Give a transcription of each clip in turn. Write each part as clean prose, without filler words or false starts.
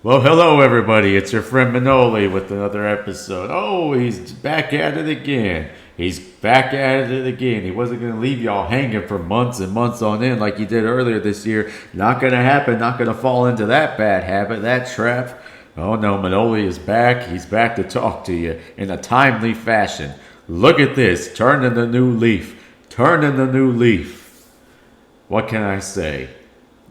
Well, hello everybody. It's your friend Manoli with another episode. Oh, he's back at it again. He's back at it again. He wasn't going to leave y'all hanging for months and months on end like he did earlier this year. Not going to happen. Not going to fall into that bad habit, that trap. Oh no, Manoli is back. He's back to talk to you in a timely fashion. Look at this. Turning the new leaf. Turning the new leaf. What can I say?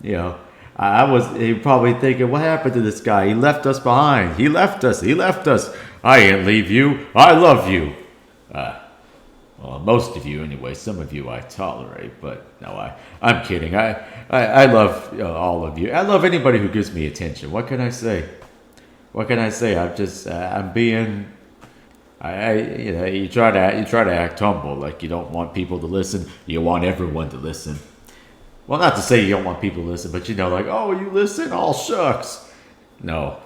You know, I was probably thinking, what happened to this guy? He left us behind. He left us. He left us. I didn't leave you. I love you. Well, most of you anyway. Some of you I tolerate, but no, I'm kidding. I love all of you. I love anybody who gives me attention. What can I say? What can I say? I'm being. You try to act humble, like you don't want people to listen. You want everyone to listen. Well, not to say you don't want people to listen, but like, oh, you listen? All shucks. No.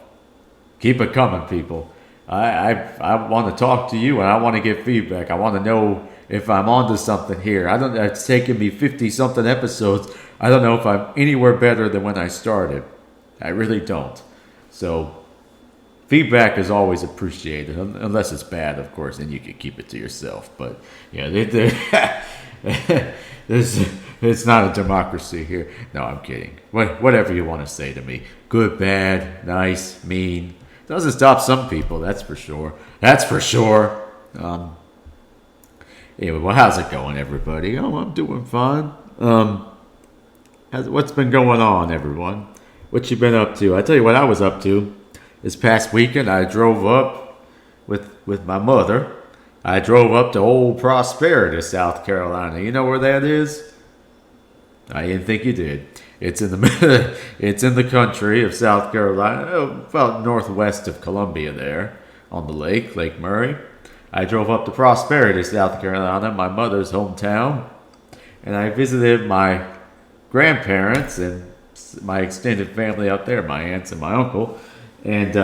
Keep it coming, people. I want to talk to you, and I want to get feedback. I want to know if I'm onto something here. It's taken me 50-something episodes. I don't know if I'm anywhere better than when I started. I really don't. So, feedback is always appreciated, unless it's bad, of course, and you can keep it to yourself. But, yeah, it's not a democracy here. No, I'm kidding. Whatever you want to say to me. Good, bad, nice, mean. Doesn't stop some people, that's for sure. That's for sure. Anyway, well, how's it going, everybody? Oh, I'm doing fine. What's been going on, everyone? What you been up to? I tell you what I was up to. This past weekend, I drove up with my mother. I drove up to Old Prosperity, South Carolina. You know where that is? I didn't think you did. It's in the country of South Carolina, about northwest of Columbia there, on the Lake Murray. I drove up to Prosperity, South Carolina, my mother's hometown, and I visited my grandparents and my extended family out there, my aunts and my uncle, and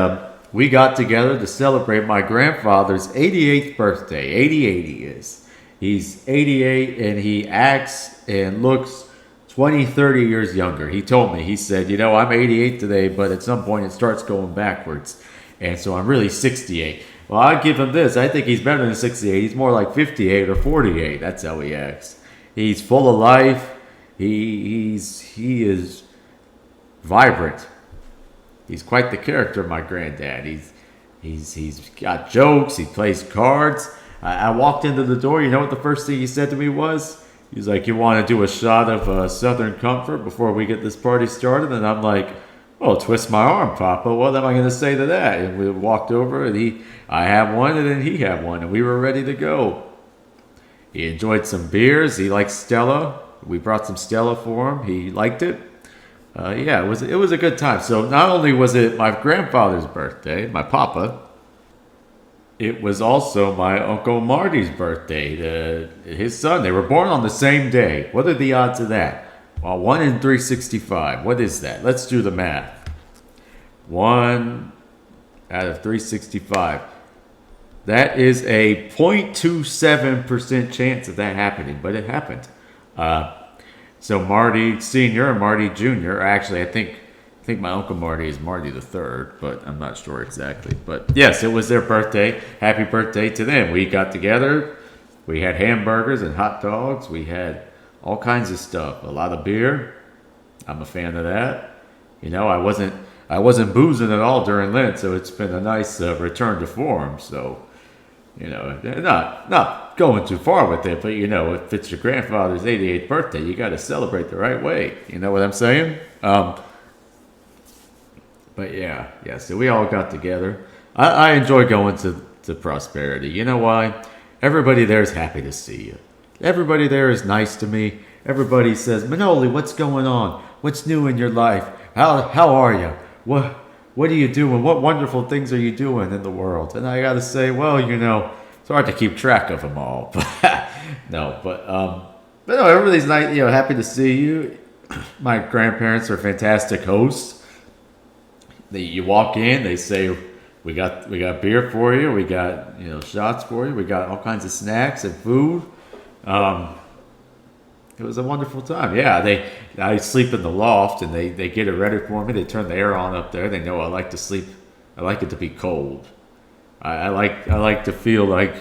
we got together to celebrate my grandfather's 88th birthday. 88 he is. He's 88 and he acts and looks 20, 30 years younger. He told me, he said, I'm 88 today, but at some point it starts going backwards. And so I'm really 68. Well, I'd give him this. I think he's better than 68. He's more like 58 or 48. That's how he acts. He's full of life. He is vibrant. He's quite the character, my granddad. He's got jokes. He plays cards. I walked into the door. You know what the first thing he said to me was? He's like, you want to do a shot of Southern Comfort before we get this party started? And I'm like, oh, twist my arm, Papa. What am I going to say to that? And we walked over, and I had one, and then he had one, and we were ready to go. He enjoyed some beers. He liked Stella. We brought some Stella for him. He liked it. Yeah, it was a good time. So not only was it my grandfather's birthday, my papa, it was also my Uncle Marty's birthday, his son. They were born on the same day. What are the odds of that? Well, 1 in 365. What is that? Let's do the math. 1 out of 365. That is a 0.27% chance of that happening, but it happened. So Marty Sr. and Marty Jr. Actually, I think my Uncle Marty is Marty the Third, but I'm not sure exactly. But yes, it was their birthday. Happy birthday to them. We got together. We had hamburgers and hot dogs. We had all kinds of stuff. A lot of beer. I'm a fan of that. I wasn't boozing at all during Lent, so it's been a nice return to form. So, not going too far with it, but if it's your grandfather's 88th birthday, you got to celebrate the right way. You know what I'm saying? But yeah, so we all got together. I enjoy going to Prosperity. You know why? Everybody there is happy to see you. Everybody there is nice to me. Everybody says, Manoli, what's going on? What's new in your life? How are you? What are you doing? What wonderful things are you doing in the world? And I got to say, well, it's hard to keep track of them all. But everybody's nice. Happy to see you. My grandparents are fantastic hosts. You walk in, they say, we got beer for you, we got shots for you, we got all kinds of snacks and food. It was a wonderful time. Yeah, I sleep in the loft, and they get it ready for me. They turn the air on up there. They know I like to sleep. I like it to be cold. I like to feel like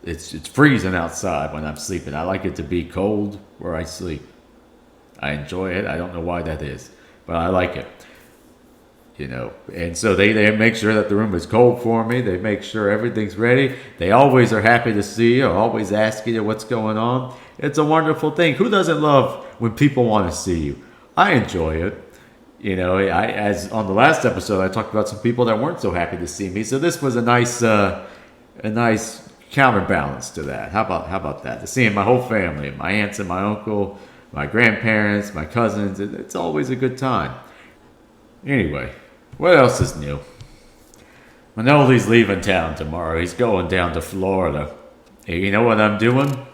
it's freezing outside when I'm sleeping. I like it to be cold where I sleep. I enjoy it. I don't know why that is, but I like it. And so they make sure that the room is cold for me. They make sure everything's ready. They always are happy to see you, always asking you what's going on. It's a wonderful thing. Who doesn't love when people want to see you? I enjoy it. As on the last episode, I talked about some people that weren't so happy to see me. So this was a nice counterbalance to that. How about that? Seeing my whole family, my aunts and my uncle, my grandparents, my cousins. It's always a good time. Anyway, what else is new? Manoli's leaving town tomorrow. He's going down to Florida. Hey, you know what I'm doing?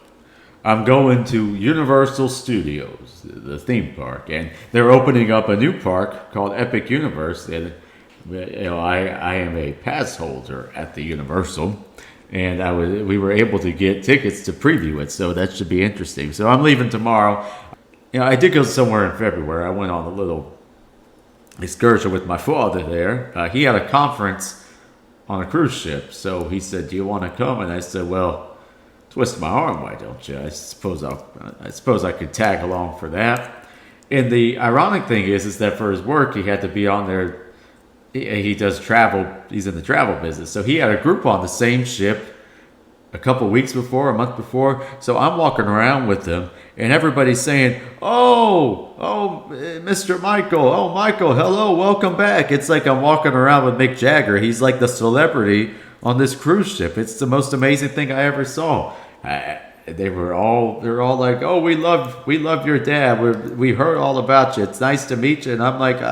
I'm going to Universal Studios, the theme park, and they're opening up a new park called Epic Universe. And I am a pass holder at the Universal, and we were able to get tickets to preview it, so that should be interesting. So I'm leaving tomorrow. I did go somewhere in February. I went on a little excursion with my father there. He had a conference on a cruise ship, so he said, "Do you want to come?" And I said, "Well, twist my arm, why don't you? I suppose I could tag along for that." And the ironic thing is that for his work, he had to be on there. He does travel. He's in the travel business, so he had a group on the same ship a couple weeks before, a month before. So I'm walking around with him, and everybody's saying, "Oh, Mr. Michael. Oh, Michael, hello, welcome back." It's like I'm walking around with Mick Jagger. He's like the celebrity on this cruise ship. It's the most amazing thing I ever saw. They're all like, "Oh, we love your dad. We heard all about you. It's nice to meet you." And I'm like,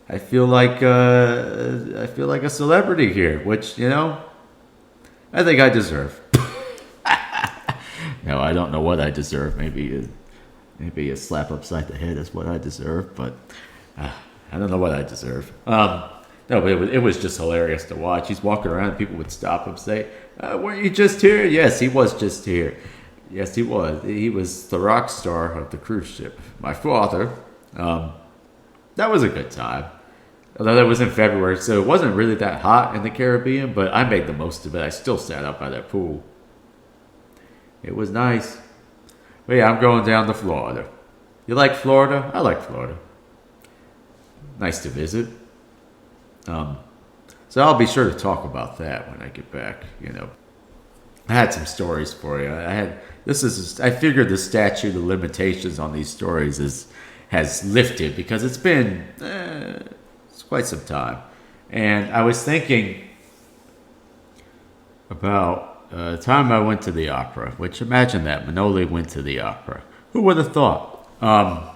I feel like a celebrity here, which I think I deserve. No, I don't know what I deserve. Maybe a slap upside the head is what I deserve, but I don't know what I deserve. No, but it was just hilarious to watch. He's walking around, and people would stop him and say, "Weren't you just here?" Yes, he was just here. Yes, he was. He was the rock star of the cruise ship. My father. That was a good time. Although that was in February, so it wasn't really that hot in the Caribbean, but I made the most of it. I still sat out by that pool. It was nice. But yeah, I'm going down to Florida. You like Florida? I like Florida. Nice to visit. So I'll be sure to talk about that when I get back. I had some stories for you. I figured the statute of limitations on these stories has lifted because it's been it's quite some time, and I was thinking about the time I went to the opera. Which imagine that Manoli went to the opera. Who would have thought? I'm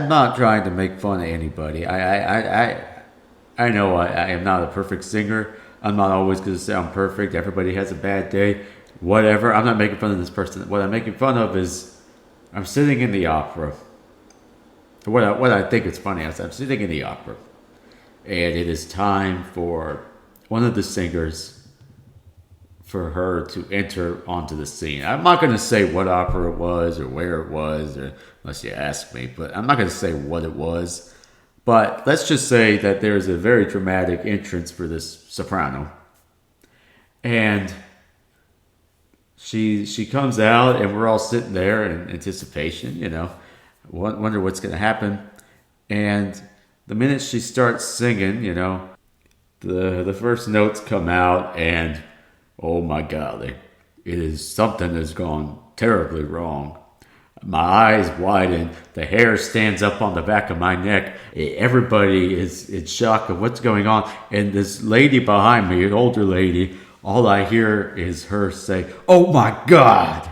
not trying to make fun of anybody. I know I am not a perfect singer. I'm not always going to sound perfect. Everybody has a bad day. Whatever. I'm not making fun of this person. What I'm making fun of is I'm sitting in the opera. What I think is funny is I'm sitting in the opera, and it is time for one of the singers, for her to enter onto the scene. I'm not going to say what opera it was or where it was, unless you ask me, but I'm not going to say what it was. But let's just say that there's a very dramatic entrance for this soprano. And she comes out, and we're all sitting there in anticipation, wonder what's going to happen. And the minute she starts singing, the first notes come out, and oh my God, something has gone terribly wrong. My eyes widen, the hair stands up on the back of my neck. Everybody is in shock of what's going on. And this lady behind me, an older lady, all I hear is her say, "Oh my God!"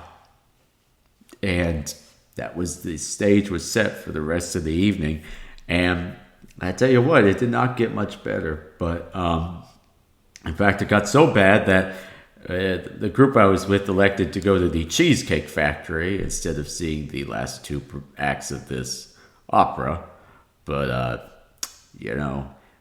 And the stage was set for the rest of the evening. And I tell you what, it did not get much better. But in fact, it got so bad that the group I was with elected to go to the Cheesecake Factory instead of seeing the last two acts of this opera. But,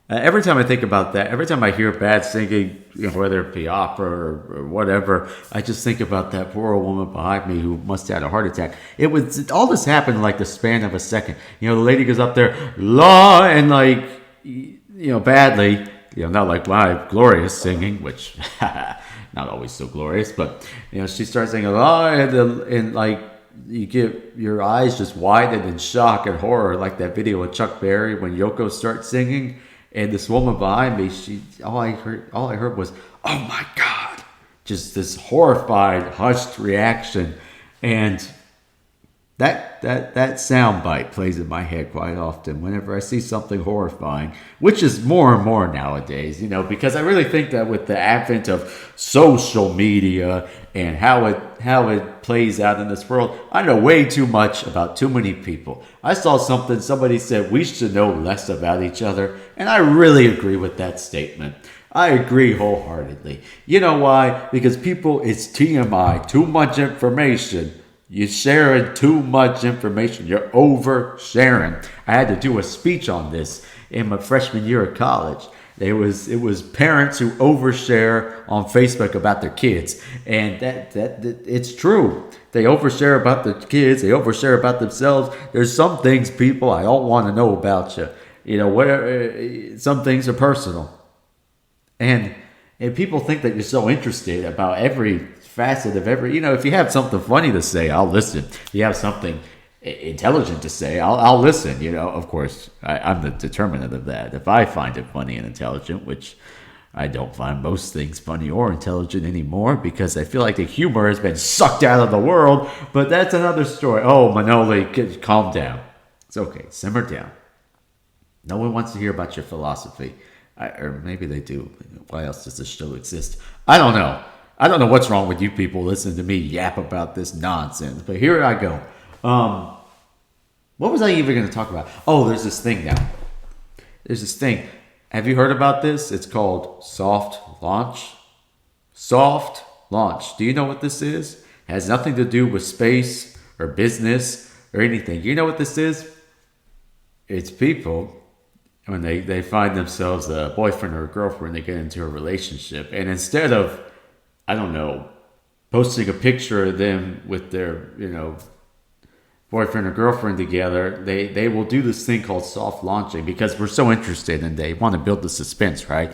Every time I think about that, every time I hear bad singing, whether it be opera or whatever, I just think about that poor old woman behind me who must have had a heart attack. It was all this happened in like the span of a second. The lady goes up there, la, and like, badly, not like my glorious singing, which not always so glorious, but she starts singing la, and like you get your eyes just widen in shock and horror, like that video of Chuck Berry when Yoko starts singing. And this woman behind me, all I heard was, "Oh my God!" Just this horrified, hushed reaction, and that sound bite plays in my head quite often whenever I see something horrifying, which is more and more nowadays. Because I really think that with the advent of social media and how it plays out in this world, I know way too much about too many people. I saw somebody said we should know less about each other, and I really agree with that statement. I agree wholeheartedly. You know why? Because people, it's TMI, too much information. You're sharing too much information. You're oversharing. I had to do a speech on this in my freshman year of college. It was parents who overshare on Facebook about their kids, and that it's true. They overshare about their kids. They overshare about themselves. There's some things, people, I don't want to know about you. Whatever. Some things are personal, and people think that you're so interested about every facet of every. If you have something funny to say, I'll listen. If you have something intelligent to say, I'll listen. Of course, I'm the determinant of that. If I find it funny and intelligent, which I don't find most things funny or intelligent anymore, because I feel like the humor has been sucked out of the world. But that's another story. Oh, Manoli, calm down. It's okay. Simmer down. No one wants to hear about your philosophy. Or maybe they do. Why else does this show exist? I don't know. I don't know what's wrong with you people listening to me yap about this nonsense. But here I go. What was I even going to talk about? Oh, there's this thing now. There's this thing. Have you heard about this? It's called soft launch. Soft launch. Do you know what this is? It has nothing to do with space or business or anything. You know what this is? It's people, when they find themselves a boyfriend or a girlfriend, they get into a relationship. And instead of, I don't know, posting a picture of them with their, boyfriend or girlfriend together, they will do this thing called soft launching, because we're so interested and they want to build the suspense, right?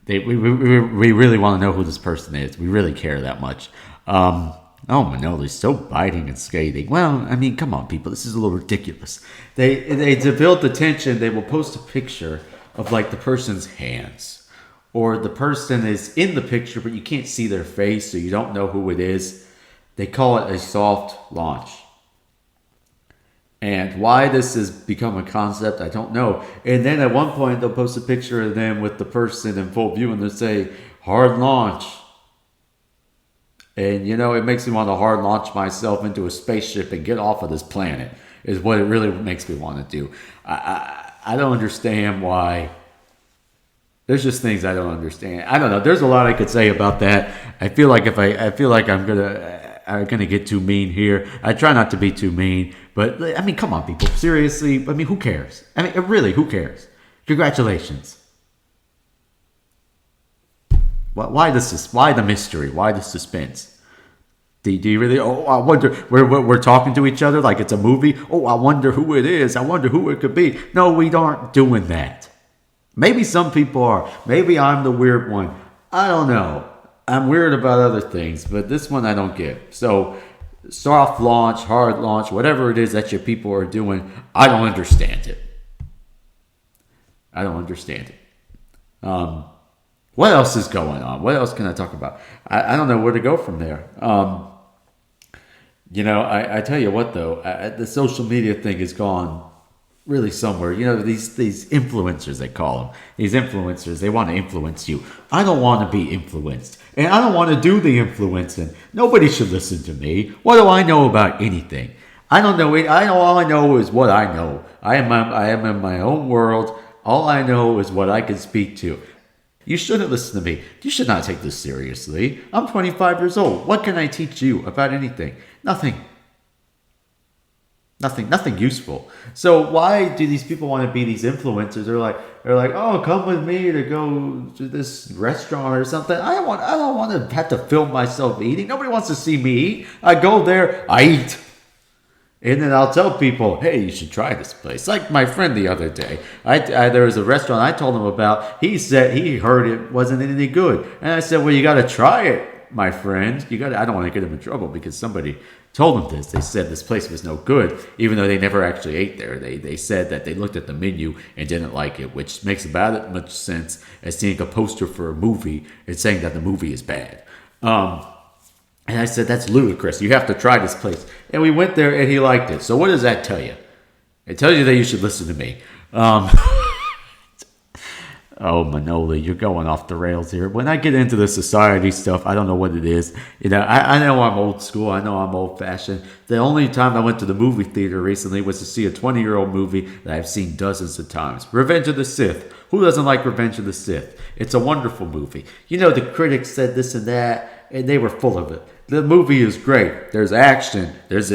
We really want to know who this person is. We really care that much. Oh, Manoli's so biting and scathing. Well, I mean, come on, people. This is a little ridiculous. To build the tension, they will post a picture of like the person's hands, or the person is in the picture, but you can't see their face, so you don't know who it is. They call it a soft launch. And why this has become a concept, I don't know. And then at one point, they'll post a picture of them with the person in full view, and they'll say, hard launch. And, it makes me want to hard launch myself into a spaceship and get off of this planet, is what it really makes me want to do. I don't understand why. There's just things I don't understand. I don't know. There's a lot I could say about that. I feel like I'm gonna get too mean here. I try not to be too mean, but I mean, come on, people. Seriously, I mean, who cares? I mean, really, who cares? Congratulations. Why the mystery? Why the suspense? Do you really? Oh, I wonder. We're talking to each other like it's a movie. Oh, I wonder who it is. I wonder who it could be. No, we aren't doing that. Maybe some people are. Maybe I'm the weird one. I don't know. I'm weird about other things, but this one I don't get. So, soft launch, hard launch, whatever it is that your people are doing, I don't understand it. I don't understand it. What else is going on? What else can I talk about? I don't know where to go from there. I tell you what, though, the social media thing has gone really somewhere. These influencers, they call them. These influencers, they want to influence you. I don't want to be influenced. And I don't want to do the influencing. Nobody should listen to me. What do I know about anything? I don't know. All I know is what I know. I am in my own world. All I know is what I can speak to. You shouldn't listen to me. You should not take this seriously. I'm 25 years old. What can I teach you about anything? Nothing. Nothing useful. So why do these people want to be these influencers? They're like, oh, come with me to go to this restaurant or something. I don't want to have to film myself eating. Nobody wants to see me eat. I go there, I eat. And then I'll tell people, hey, you should try this place. Like my friend the other day, there was a restaurant I told him about. He said he heard it wasn't any good, and I said, well, you got to try it, my friend. You got. I don't want to get him in trouble because somebody told him this. They said this place was no good, even though they never actually ate there. They said that they looked at the menu and didn't like it, which makes about as much sense as seeing a poster for a movie and saying that the movie is bad. And I said, that's ludicrous. You have to try this place. And we went there, and he liked it. So what does that tell you? It tells you that you should listen to me. Oh, Manoli, you're going off the rails here. When I get into the society stuff, I don't know what it is. I know I'm old school. I know I'm old-fashioned. The only time I went to the movie theater recently was to see a 20-year-old movie that I've seen dozens of times. Revenge of the Sith. Who doesn't like Revenge of the Sith? It's a wonderful movie. The critics said this and that, and they were full of it. The movie is great. There's action. There's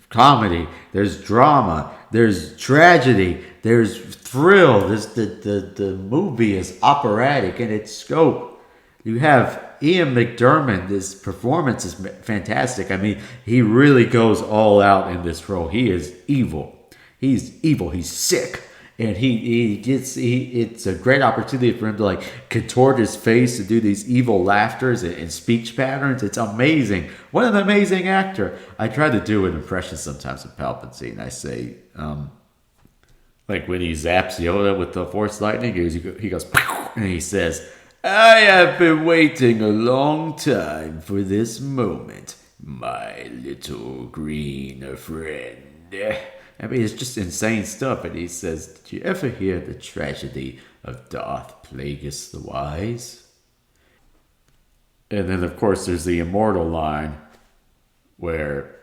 comedy. There's drama. There's tragedy. There's thrill. The movie is operatic in its scope. You have Ian McDiarmid. His performance is fantastic. I mean, he really goes all out in this role. He is evil. He's evil. He's sick. And it's a great opportunity for him to contort his face to do these evil laughters and speech patterns. It's amazing. What an amazing actor. I try to do an impression sometimes of Palpatine. I say, when he zaps Yoda with the Force lightning, he goes, and he says, I have been waiting a long time for this moment, my little green friend. I mean, it's just insane stuff. And he says, did you ever hear the tragedy of Darth Plagueis the Wise? And then, of course, there's the immortal line where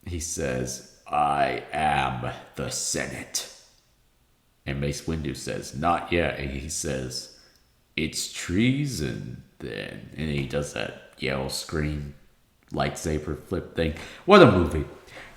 he says, I am the Senate. And Mace Windu says, not yet. And he says, it's treason then. And he does that yell, scream, lightsaber flip thing. What a movie.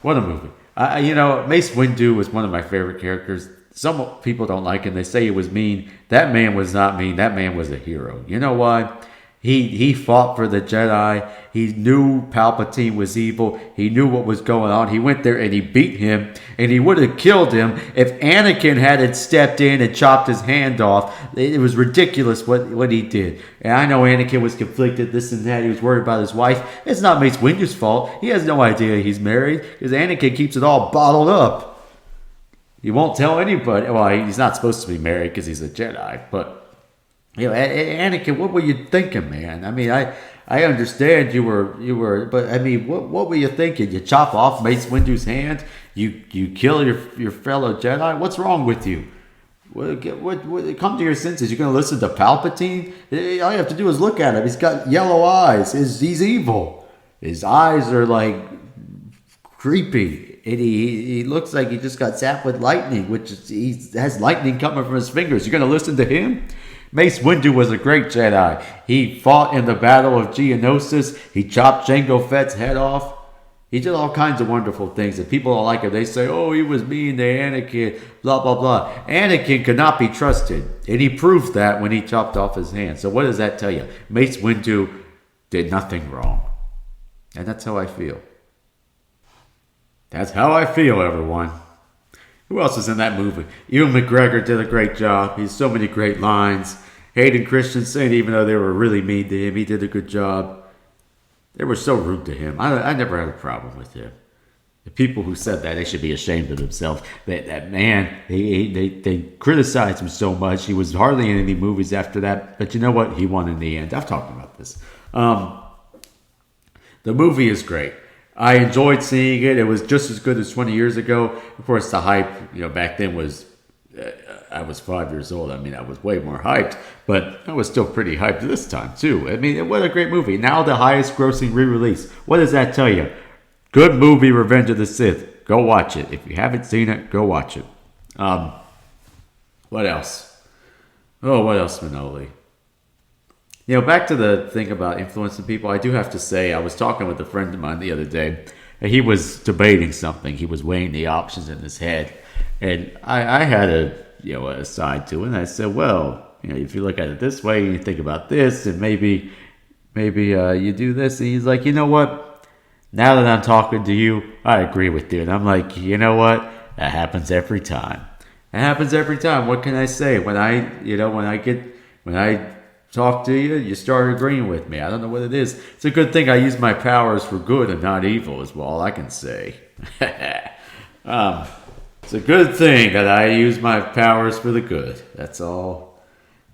What a movie. Mace Windu was one of my favorite characters. Some people don't like him. They say he was mean. That man was not mean. That man was a hero. You know why? He fought for the Jedi. He knew Palpatine was evil. He knew what was going on. He went there and he beat him. And he would have killed him if Anakin hadn't stepped in and chopped his hand off. It was ridiculous what he did. And I know Anakin was conflicted, this and that. He was worried about his wife. It's not Mace Windu's fault. He has no idea he's married because Anakin keeps it all bottled up. He won't tell anybody. Well, he's not supposed to be married because he's a Jedi. But, Anakin, what were you thinking, man? I mean, I understand you were, but I mean, what were you thinking? You chop off Mace Windu's hand? You kill your fellow Jedi? What's wrong with you? What come to your senses? You're going to listen to Palpatine? All you have to do is look at him. He's got yellow eyes. He's evil. His eyes are creepy. And he looks like he just got zapped with lightning, he has lightning coming from his fingers. You're going to listen to him? Mace Windu was a great Jedi. He fought in the Battle of Geonosis. He chopped Jango Fett's head off. He did all kinds of wonderful things. And people don't like him. They say, oh, he was mean to Anakin, blah, blah, blah. Anakin could not be trusted. And he proved that when he chopped off his hand. So what does that tell you? Mace Windu did nothing wrong. And that's how I feel. That's how I feel, everyone. Who else is in that movie? Ewan McGregor did a great job. He has so many great lines. Hayden Christensen, even though they were really mean to him, he did a good job. They were so rude to him. I never had a problem with him. The people who said that, they should be ashamed of themselves. That man, they criticized him so much. He was hardly in any movies after that. But you know what? He won in the end. I've talked about this. The movie is great. I enjoyed seeing it. It was just as good as 20 years ago. Of course, the hype, back then was, I was 5 years old. I mean, I was way more hyped, but I was still pretty hyped this time, too. I mean, what a great movie. Now the highest grossing re-release. What does that tell you? Good movie, Revenge of the Sith. Go watch it. If you haven't seen it, go watch it. What else? Oh, what else, Manoli? Back to the thing about influencing people, I do have to say, I was talking with a friend of mine the other day, And he was debating something. He was weighing the options in his head. And I had a side to it. And I said, well, if you look at it this way, you think about this, and maybe you do this. And he's like, you know what? Now that I'm talking to you, I agree with you. And I'm like, you know what? That happens every time. It happens every time. What can I say? When I talk to you, you start agreeing with me. I don't know what it is. It's a good thing I use my powers for good and not evil, is all I can say. It's a good thing that I use my powers for the good. That's all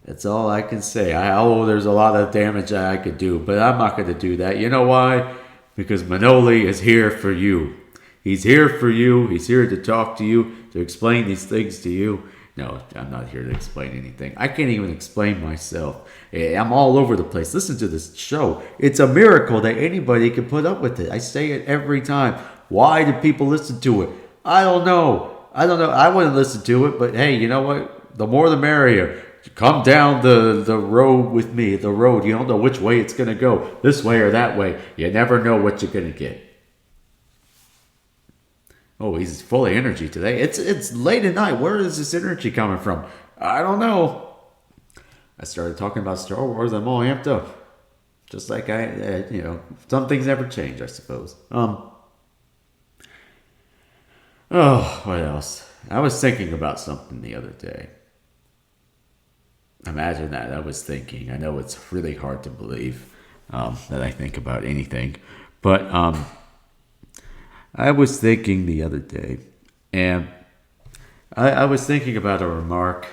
I can say. There's a lot of damage that I could do, but I'm not going to do that. You know why? Because Manoli is here for you. He's here for you. He's here to talk to you, to explain these things to you. No, I'm not here to explain anything. I can't even explain myself. I'm all over the place. Listen to this show. It's a miracle that anybody can put up with it. I say it every time. Why do people listen to it? I don't know. I wouldn't listen to it, but hey, you know what? The more the merrier. Come down the road with me. The road. You don't know which way it's going to go. This way or that way. You never know what you're going to get. Oh, he's full of energy today. It's late at night. Where is this energy coming from? I don't know. I started talking about Star Wars. I'm all amped up. Just like some things never change, I suppose. What else? I was thinking about something the other day. Imagine that. I was thinking. I know it's really hard to believe that I think about anything, but I was thinking the other day, and I was thinking about a remark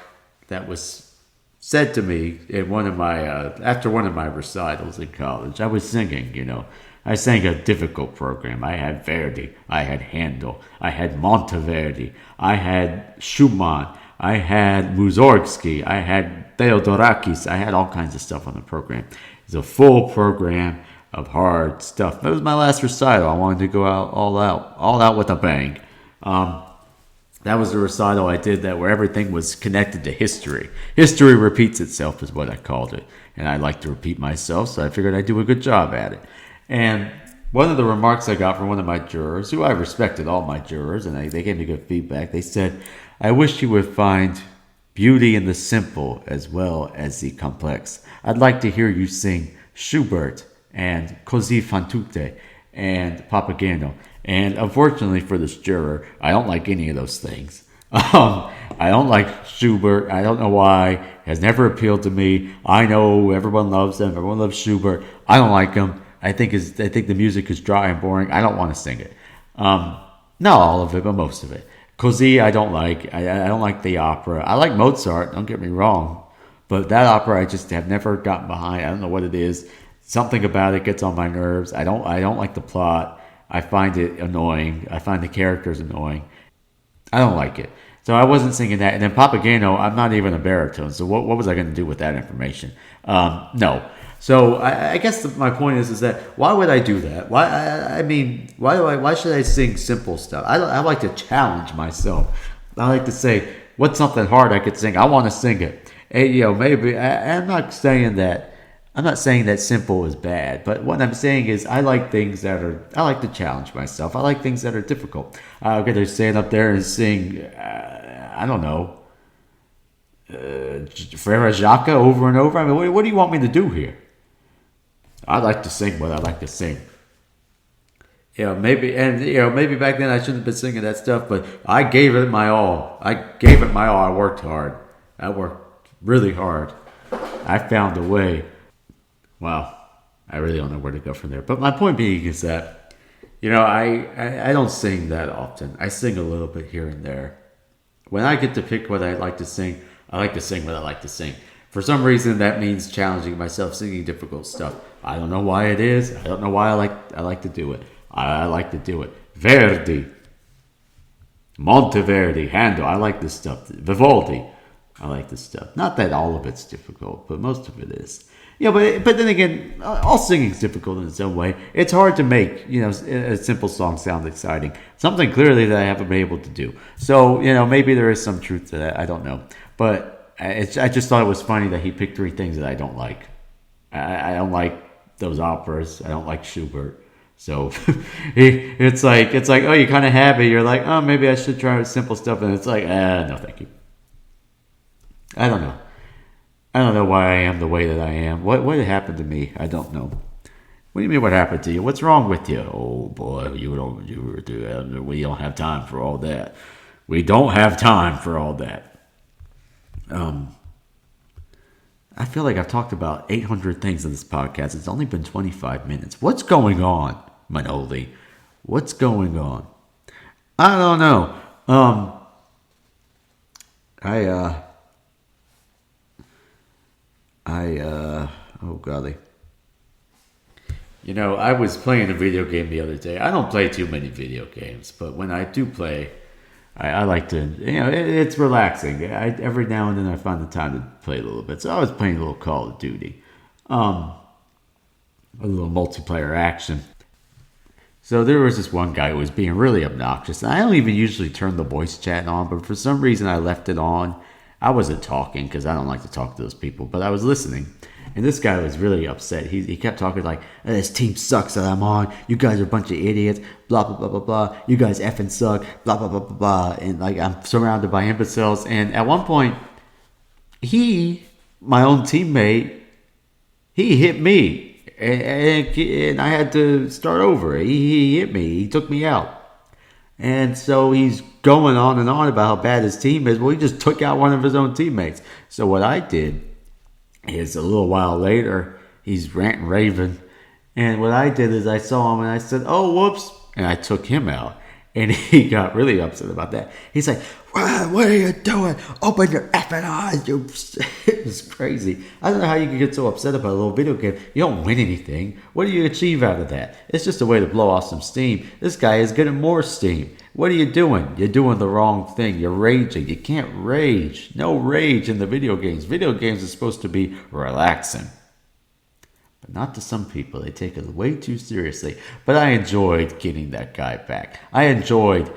that was said to me in one of my after one of my recitals in college. I was singing, I sang a difficult program. I had Verdi, I had Handel, I had Monteverdi, I had Schumann, I had Mussorgsky, I had Theodorakis, I had all kinds of stuff on the program. It's a full program of hard stuff. That was my last recital. I wanted to go all out with a bang. That was the recital I did where everything was connected to history. History repeats itself is what I called it. And I like to repeat myself, so I figured I'd do a good job at it. And one of the remarks I got from one of my jurors, who I respected all my jurors, and they gave me good feedback, they said, I wish you would find beauty in the simple as well as the complex. I'd like to hear you sing Schubert and Così fan tutte and Papageno. And unfortunately for this juror, I don't like any of those things. I don't like Schubert. I don't know why. It has never appealed to me. I know everyone loves him. Everyone loves Schubert. I don't like him. I think the music is dry and boring. I don't want to sing it. Not all of it, but most of it. Così I don't like. I don't like the opera. I like Mozart. Don't get me wrong. But that opera I just have never gotten behind. I don't know what it is. Something about it gets on my nerves. I don't like the plot. I find it annoying. I find the characters annoying. I don't like it. So I wasn't singing that. And then Papageno, I'm not even a baritone. So what was I going to do with that information? No. So I guess my point is that why would I do that? Why should I sing simple stuff? I like to challenge myself. I like to say, what's something hard I could sing? I want to sing it. And, maybe I'm not saying that simple is bad, but what I'm saying is I like to challenge myself. I like things that are difficult. I'm going to stand up there and sing, I don't know, Frere Jacques over and over. I mean, what do you want me to do here? I like to sing what I like to sing. Maybe back then I shouldn't have been singing that stuff, but I gave it my all. I worked hard. I worked really hard. I found a way. Wow, I really don't know where to go from there. But my point being is that, I don't sing that often. I sing a little bit here and there. When I get to pick what I like to sing, I like to sing what I like to sing. For some reason, that means challenging myself, singing difficult stuff. I don't know why it is. I don't know why I like to do it. I like to do it. Verdi, Monteverdi, Handel. I like this stuff. Vivaldi. I like this stuff. Not that all of it's difficult, but most of it is. But then again, all singing is difficult in its own way. It's hard to make, a simple song sound exciting. Something clearly that I haven't been able to do. So, maybe there is some truth to that. I don't know. But I just thought it was funny that he picked three things that I don't like. I don't like those operas. I don't like Schubert. So it's like, oh, you kind of have it. You're like, oh, maybe I should try simple stuff. And it's like, no, thank you. I don't know. I don't know why I am the way that I am. What happened to me? I don't know. What do you mean? What happened to you? What's wrong with you? Oh boy, we don't have time for all that. We don't have time for all that. I feel like I've talked about 800 things in this podcast. It's only been 25 minutes. What's going on, Manoli? What's going on? I don't know. Oh golly. I was playing a video game the other day. I don't play too many video games, but when I do play, I like to, it's relaxing. Every now and then I find the time to play a little bit. So I was playing a little Call of Duty, a little multiplayer action. So there was this one guy who was being really obnoxious. And I don't even usually turn the voice chat on, but for some reason I left it on. I wasn't talking because I don't like to talk to those people, but I was listening. And this guy was really upset. He kept talking like, this team sucks that I'm on. You guys are a bunch of idiots. Blah, blah, blah, blah, blah. You guys effing suck. Blah, blah, blah, blah, blah. And like, I'm surrounded by imbeciles. And at one point, my own teammate, he hit me. And I had to start over. He hit me. He took me out. And so he's going on and on about how bad his team is. Well, he just took out one of his own teammates. So what I did is a little while later, he's ranting, raving. And what I did is I saw him and I said, oh, whoops. And I took him out. And he got really upset about that. He's like, what are you doing? Open your effing eyes. It was crazy. I don't know how you can get so upset about a little video game. You don't win anything. What do you achieve out of that? It's just a way to blow off some steam. This guy is getting more steam. What are you doing? You're doing the wrong thing. You're raging. You can't rage. No rage in the video games. Video games are supposed to be relaxing. But not to some people. They take it way too seriously. But I enjoyed getting that guy back. I enjoyed,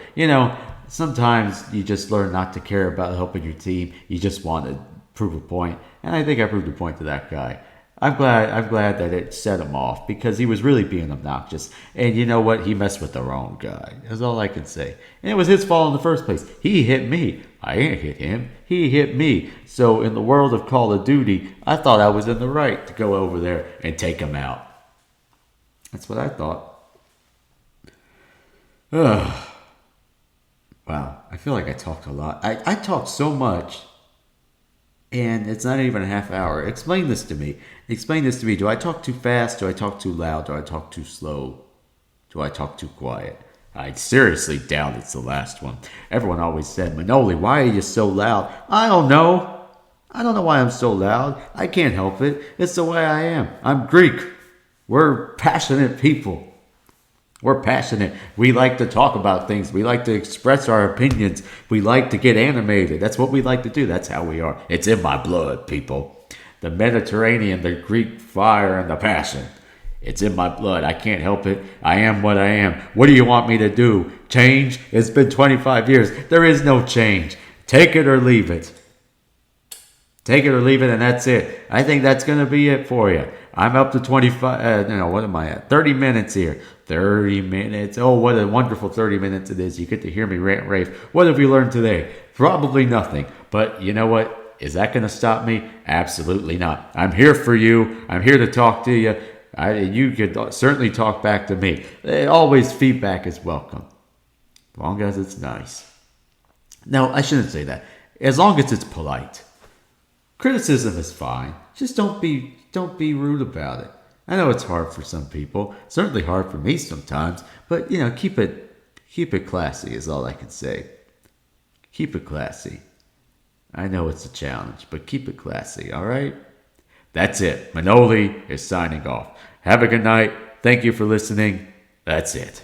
sometimes you just learn not to care about helping your team. You just want to prove a point. And I think I proved a point to that guy. I'm glad that it set him off because he was really being obnoxious. And you know what? He messed with the wrong guy. That's all I can say. And it was his fault in the first place. He hit me. I ain't hit him. He hit me. So in the world of Call of Duty, I thought I was in the right to go over there and take him out. That's what I thought. Wow. I feel like I talked a lot. I talked so much. And it's not even a half hour. Explain this to me. Do I talk too fast? Do I talk too loud? Do I talk too slow? Do I talk too quiet? I seriously doubt it's the last one. Everyone always said, Manoli, why are you so loud? I don't know. I don't know why I'm so loud. I can't help it. It's the way I am. I'm Greek. We're passionate people. We're passionate. We like to talk about things. We like to express our opinions. We like to get animated. That's what we like to do. That's how we are. It's in my blood, people. The Mediterranean, the Greek fire, and the passion. It's in my blood. I can't help it. I am what I am. What do you want me to do? Change? It's been 25 years. There is no change. Take it or leave it. Take it or leave it, and that's it. I think that's going to be it for you. I'm up to 25, what am I at? 30 minutes here. 30 minutes. Oh, what a wonderful 30 minutes it is. You get to hear me rant and rave. What have we learned today? Probably nothing. But you know what? Is that going to stop me? Absolutely not. I'm here for you. I'm here to talk to you. You could certainly talk back to me. Always feedback is welcome. As long as it's nice. No, I shouldn't say that. As long as it's polite. Criticism is fine. Just don't be rude about it. I know it's hard for some people. Certainly hard for me sometimes. But keep it classy is all I can say. Keep it classy. I know it's a challenge, but keep it classy, all right? That's it. Manoli is signing off. Have a good night. Thank you for listening. That's it.